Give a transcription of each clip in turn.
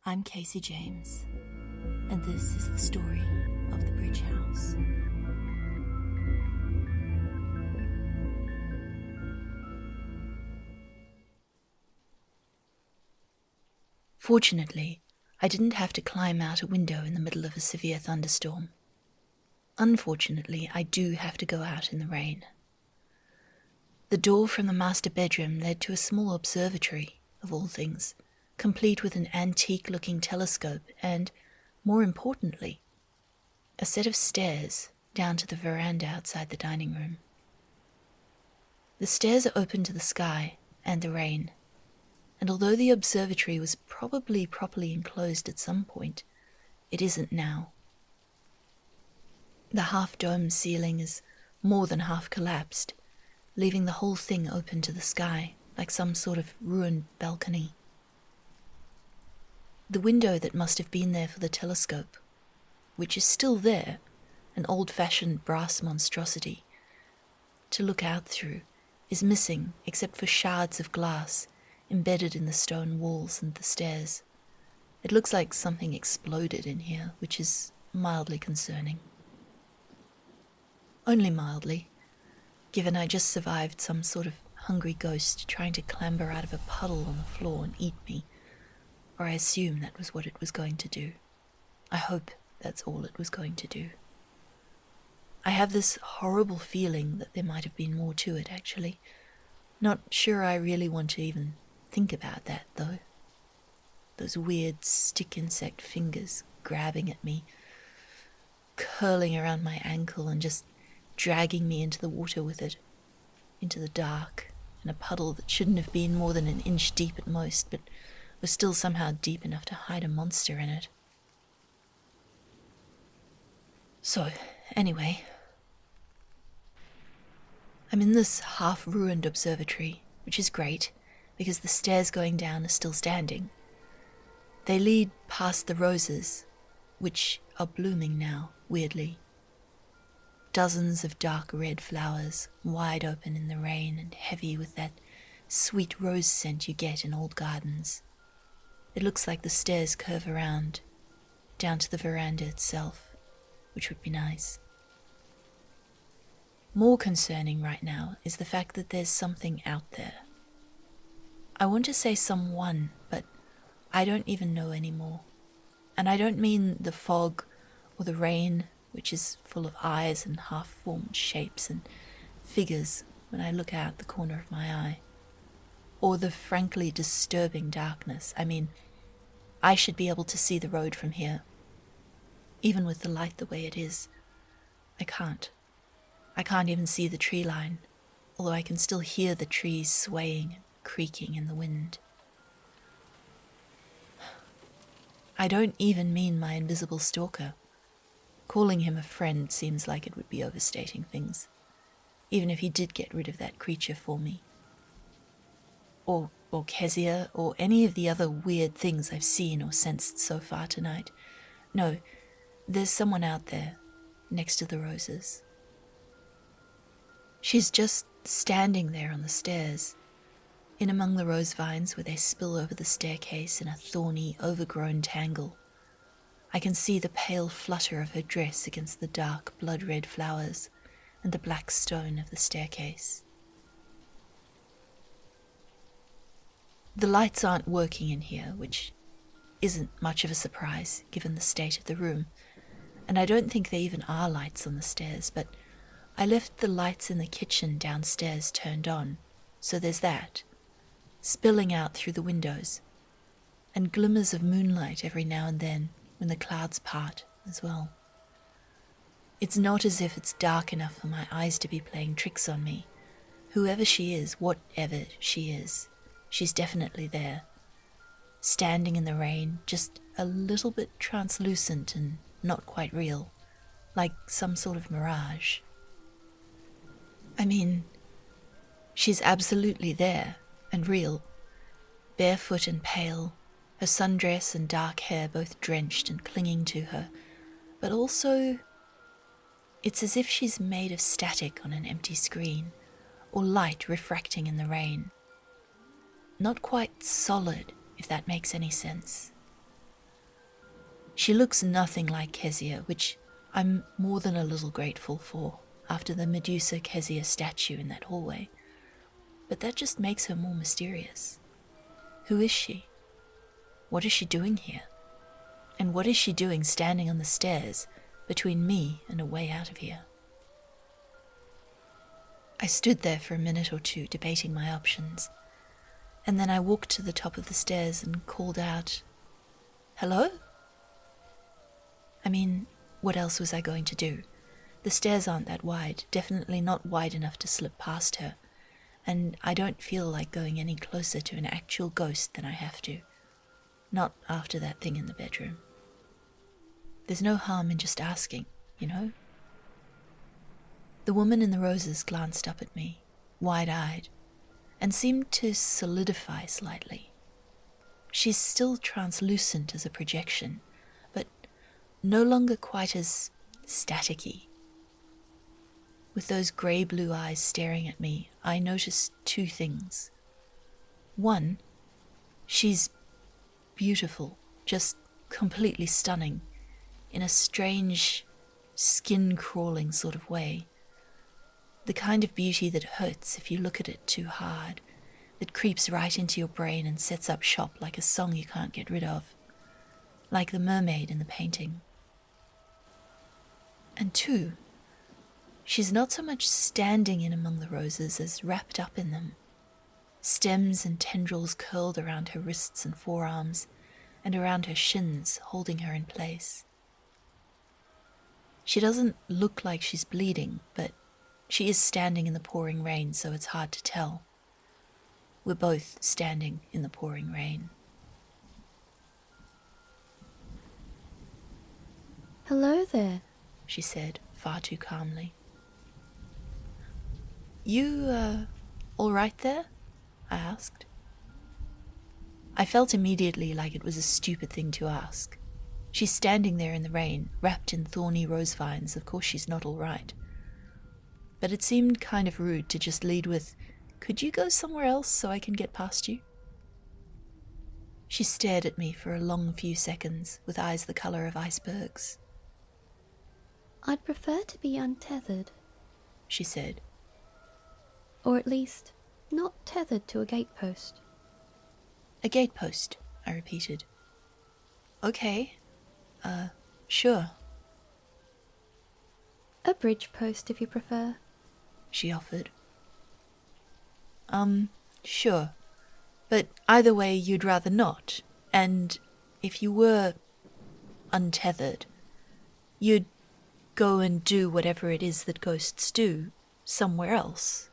I'm Kasey James, and this is the story of the Bridge House. Fortunately, I didn't have to climb out a window in the middle of a severe thunderstorm. Unfortunately, I do have to go out in the rain. The door from the master bedroom led to a small observatory, of all things, complete with an antique-looking telescope and, more importantly, a set of stairs down to the veranda outside the dining room. The stairs are open to the sky and the rain, and although the observatory was probably properly enclosed at some point, it isn't now. The half-dome ceiling is more than half collapsed, leaving the whole thing open to the sky, like some sort of ruined balcony. The window that must have been there for the telescope, which is still there, an old-fashioned brass monstrosity, to look out through, is missing except for shards of glass embedded in the stone walls and the stairs. It looks like something exploded in here, which is mildly concerning. Only mildly, given I just survived some sort of hungry ghost trying to clamber out of a puddle on the floor and eat me. Or I assume that was what it was going to do. I hope that's all it was going to do. I have this horrible feeling that there might have been more to it, actually. Not sure I really want to even think about that, though. Those weird stick insect fingers grabbing at me, curling around my ankle and just dragging me into the water with it, into the dark, in a puddle that shouldn't have been more than an inch deep at most, but was still somehow deep enough to hide a monster in it. So, anyway, I'm in this half-ruined observatory, which is great, because the stairs going down are still standing. They lead past the roses, which are blooming now, weirdly. Dozens of dark red flowers, wide open in the rain and heavy with that sweet rose scent you get in old gardens. It looks like the stairs curve around, down to the veranda itself, which would be nice. More concerning right now is the fact that there's something out there. I want to say someone, but I don't even know anymore. And I don't mean the fog or the rain, which is full of eyes and half-formed shapes and figures when I look out the corner of my eye, or the frankly disturbing darkness. I mean, I should be able to see the road from here, even with the light the way it is. I can't. I can't even see the tree line, although I can still hear the trees swaying and creaking in the wind. I don't even mean my invisible stalker. Calling him a friend seems like it would be overstating things, even if he did get rid of that creature for me. Or Kezia, or any of the other weird things I've seen or sensed so far tonight. No, there's someone out there, next to the roses. She's just standing there on the stairs, in among the rose vines where they spill over the staircase in a thorny, overgrown tangle. I can see the pale flutter of her dress against the dark, blood-red flowers and the black stone of the staircase. The lights aren't working in here, which isn't much of a surprise given the state of the room, and I don't think there even are lights on the stairs, but I left the lights in the kitchen downstairs turned on, so there's that, spilling out through the windows, and glimmers of moonlight every now and then when the clouds part as well. It's not as if it's dark enough for my eyes to be playing tricks on me. Whoever she is, whatever she is, she's definitely there, standing in the rain, just a little bit translucent and not quite real, like some sort of mirage. I mean, she's absolutely there and real, barefoot and pale, her sundress and dark hair both drenched and clinging to her, but also it's as if she's made of static on an empty screen, or light refracting in the rain. Not quite solid, if that makes any sense. She looks nothing like Kezia, which I'm more than a little grateful for after the Medusa Kezia statue in that hallway. But that just makes her more mysterious. Who is she? What is she doing here? And what is she doing standing on the stairs between me and a way out of here? I stood there for a minute or two debating my options, and then I walked to the top of the stairs and called out, "Hello?" I mean, what else was I going to do? The stairs aren't that wide, definitely not wide enough to slip past her, and I don't feel like going any closer to an actual ghost than I have to. Not after that thing in the bedroom. There's no harm in just asking, you know? The woman in the roses glanced up at me, wide-eyed, and seemed to solidify slightly. She's still translucent as a projection, but no longer quite as staticky. With those grey-blue eyes staring at me, I noticed two things. One, she's beautiful, just completely stunning, in a strange, skin-crawling sort of way. The kind of beauty that hurts if you look at it too hard, that creeps right into your brain and sets up shop like a song you can't get rid of, like the mermaid in the painting. And two, she's not so much standing in among the roses as wrapped up in them. Stems and tendrils curled around her wrists and forearms, and around her shins, holding her in place. She doesn't look like she's bleeding, but she is standing in the pouring rain, so it's hard to tell. We're both standing in the pouring rain. "Hello there," she said, far too calmly. "You, all right there?" I asked. I felt immediately like it was a stupid thing to ask. She's standing there in the rain, wrapped in thorny rose vines. Of course she's not all right. But it seemed kind of rude to just lead with, "Could you go somewhere else so I can get past you?" She stared at me for a long few seconds, with eyes the colour of icebergs. "I'd prefer to be untethered," she said. "Or at least, not tethered to a gatepost." "A gatepost," I repeated. "Okay. Sure." "A bridge post if you prefer," she offered. Sure. But either way you'd rather not, and if you were untethered, you'd go and do whatever it is that ghosts do somewhere else,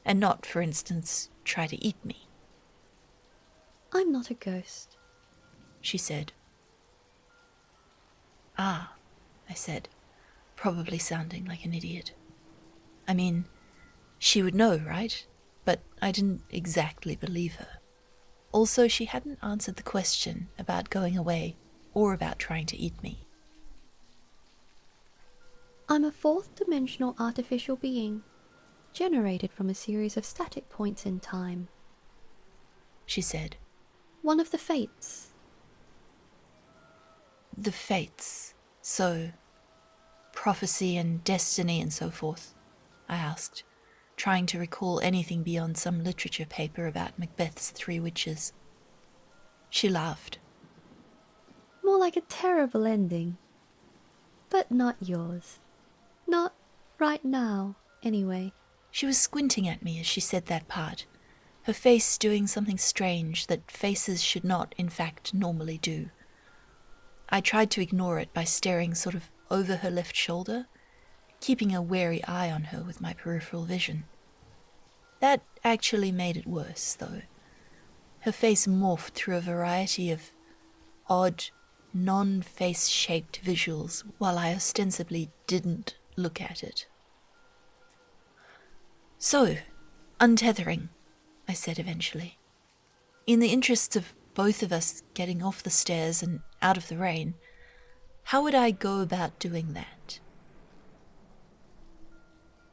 and not, for instance, try to eat me. "I'm not a ghost," she said. "Ah," I said, probably sounding like an idiot. I mean, she would know, right? But I didn't exactly believe her. Also, she hadn't answered the question about going away or about trying to eat me. "I'm a fourth-dimensional artificial being, generated from a series of static points in time," she said. "One of the fates." "The fates, so prophecy and destiny and so forth?" I asked, trying to recall anything beyond some literature paper about Macbeth's 3 witches. She laughed. "More like a terrible ending. But not yours. Not right now, anyway." She was squinting at me as she said that part, her face doing something strange that faces should not, in fact, normally do. I tried to ignore it by staring sort of over her left shoulder, keeping a wary eye on her with my peripheral vision. That actually made it worse, though. Her face morphed through a variety of odd, non-face-shaped visuals while I ostensibly didn't look at it. "So, untethering," I said eventually. "In the interests of both of us getting off the stairs and out of the rain, how would I go about doing that?"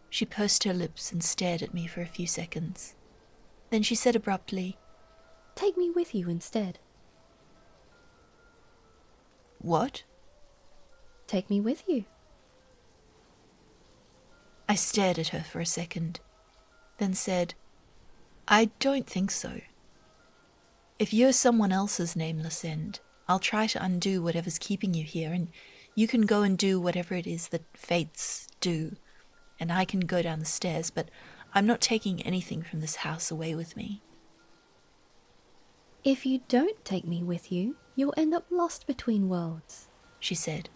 She pursed her lips and stared at me for a few seconds. Then she said abruptly, "Take me with you instead." "What?" Take me with you. I stared at her for a second, then said, I don't think so. If you're someone else's nameless end, I'll try to undo whatever's keeping you here, and you can go and do whatever it is that fates do, and I can go down the stairs, but I'm not taking anything from this house away with me. If you don't take me with you, you'll end up lost between worlds, she said,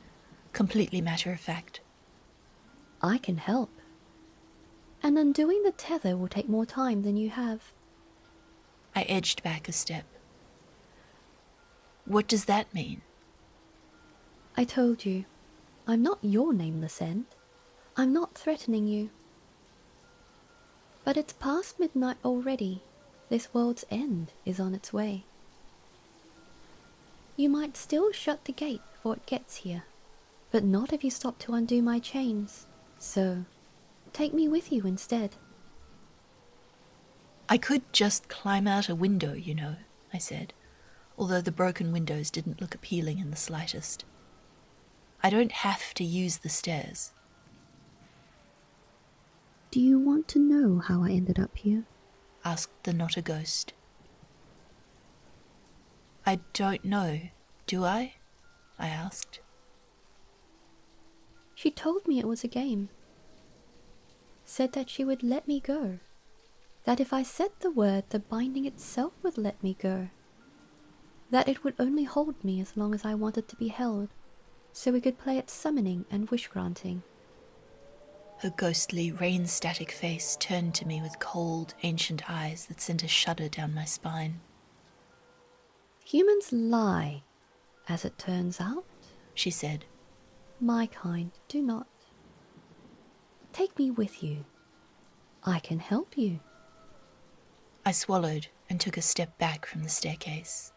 completely matter of fact. I can help. And undoing the tether will take more time than you have. I edged back a step. What does that mean? I told you, I'm not your nameless end. I'm not threatening you. But it's past midnight already. This world's end is on its way. You might still shut the gate before it gets here, but not if you stop to undo my chains. So, take me with you instead. I could just climb out a window, you know, I said, although the broken windows didn't look appealing in the slightest. I don't have to use the stairs. Do you want to know how I ended up here? Asked the not a ghost. I don't know, do I? I asked. She told me it was a game. Said that she would let me go. That if I said the word, the binding itself would let me go. That it would only hold me as long as I wanted to be held, so we could play at summoning and wish-granting. Her ghostly, rain-static face turned to me with cold, ancient eyes that sent a shudder down my spine. Humans lie, as it turns out, she said. My kind do not. Take me with you. I can help you. I swallowed and took a step back from the staircase.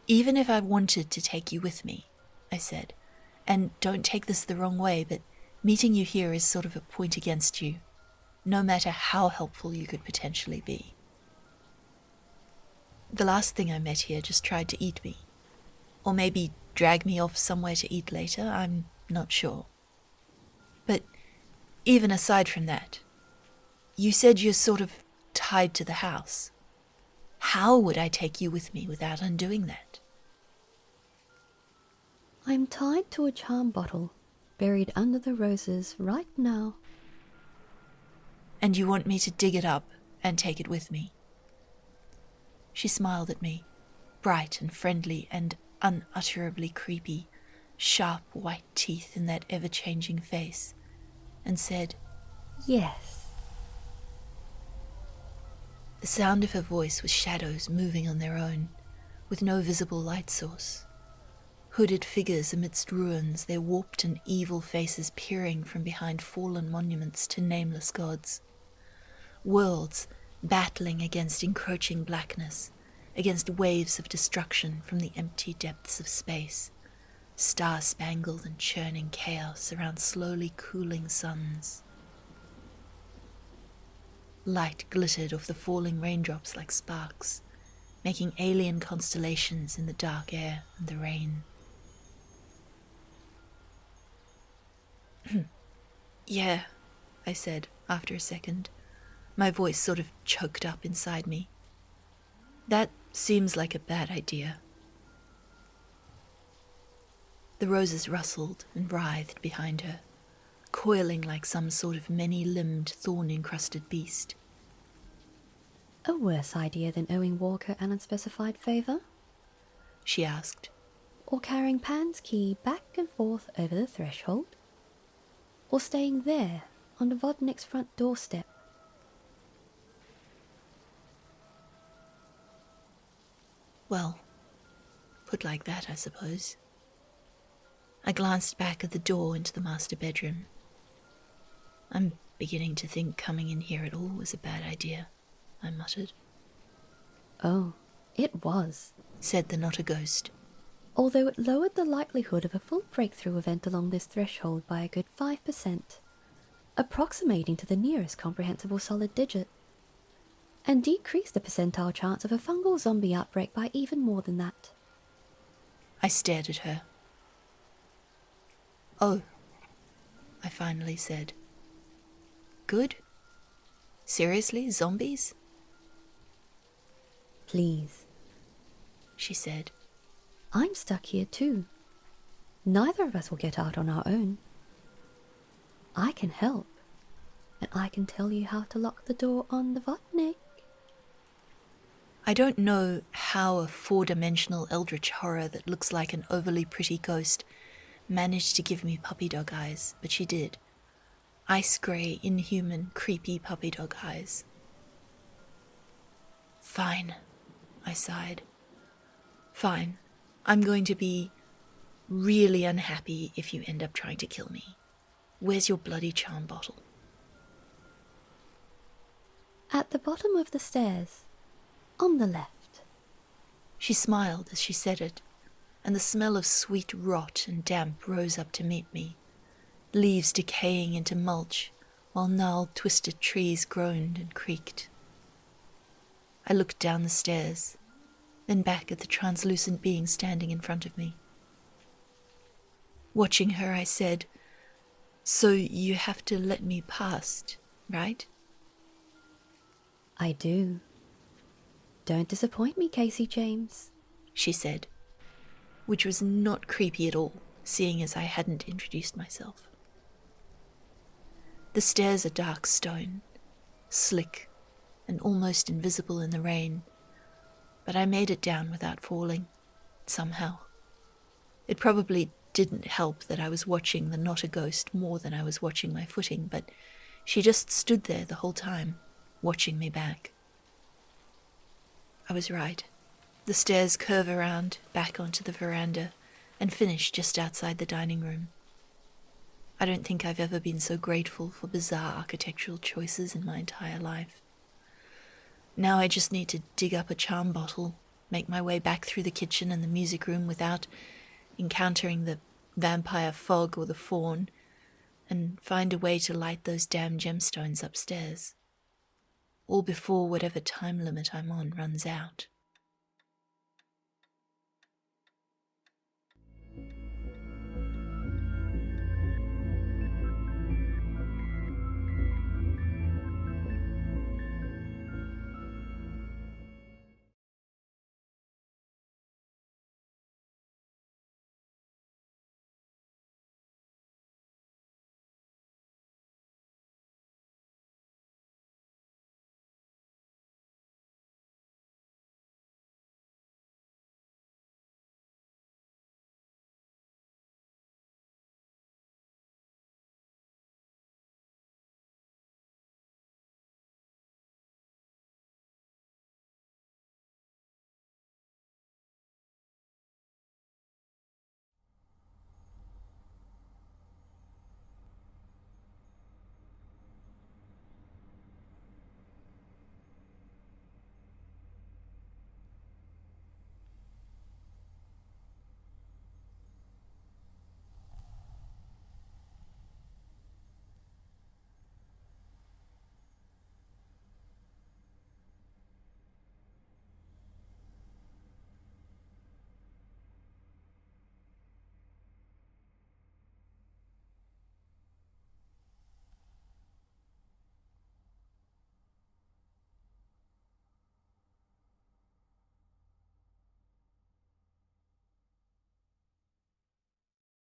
Even if I wanted to take you with me, I said, and don't take this the wrong way, but meeting you here is sort of a point against you, no matter how helpful you could potentially be. The last thing I met here just tried to eat me, or maybe drag me off somewhere to eat later, I'm not sure. But even aside from that, you said you're sort of tied to the house. How would I take you with me without undoing that? I'm tied to a charm bottle, buried under the roses right now. And you want me to dig it up and take it with me? She smiled at me, bright and friendly and unutterably creepy, sharp white teeth in that ever-changing face, and said, Yes. The sound of her voice was shadows moving on their own, with no visible light source. Hooded figures amidst ruins, their warped and evil faces peering from behind fallen monuments to nameless gods. Worlds battling against encroaching blackness, against waves of destruction from the empty depths of space, star-spangled and churning chaos around slowly cooling suns. Light glittered off the falling raindrops like sparks, making alien constellations in the dark air and the rain. Yeah, I said after a second, my voice sort of choked up inside me. That seems like a bad idea. The roses rustled and writhed behind her, coiling like some sort of many-limbed, thorn-encrusted beast. A worse idea than owing Walker an unspecified favour? She asked. Or carrying Pan's key back and forth over the threshold? Or staying there on the Vodnik's front doorstep? Well, put like that, I suppose. I glanced back at the door into the master bedroom. I'm beginning to think coming in here at all was a bad idea, I muttered. Oh, it was, said the not a ghost. Although it lowered the likelihood of a full breakthrough event along this threshold by a good 5%, approximating to the nearest comprehensible solid digit, and decreased the percentile chance of a fungal zombie outbreak by even more than that. I stared at her, Oh, I finally said. Good? Seriously, zombies? Please. She said. I'm stuck here too. Neither of us will get out on our own. I can help, and I can tell you how to lock the door on the Vodnik. I don't know how a four-dimensional eldritch horror that looks like an overly pretty ghost managed to give me puppy dog eyes, but she did. Ice grey, inhuman, creepy puppy dog eyes. Fine, I sighed. Fine, I'm going to be really unhappy if you end up trying to kill me. Where's your bloody charm bottle? At the bottom of the stairs, on the left. She smiled as she said it, and the smell of sweet rot and damp rose up to meet me. Leaves decaying into mulch, while gnarled, twisted trees groaned and creaked. I looked down the stairs, then back at the translucent being standing in front of me. Watching her, I said, "So you have to let me past, right?" I do. Don't disappoint me, Kasey James, she said, which was not creepy at all, seeing as I hadn't introduced myself. The stairs are dark stone, slick and almost invisible in the rain, but I made it down without falling, somehow. It probably didn't help that I was watching the not-a-ghost more than I was watching my footing, but she just stood there the whole time, watching me back. I was right. The stairs curve around, back onto the veranda, and finish just outside the dining room. I don't think I've ever been so grateful for bizarre architectural choices in my entire life. Now I just need to dig up a charm bottle, make my way back through the kitchen and the music room without encountering the vampire fog or the fawn, and find a way to light those damn gemstones upstairs. All before whatever time limit I'm on runs out.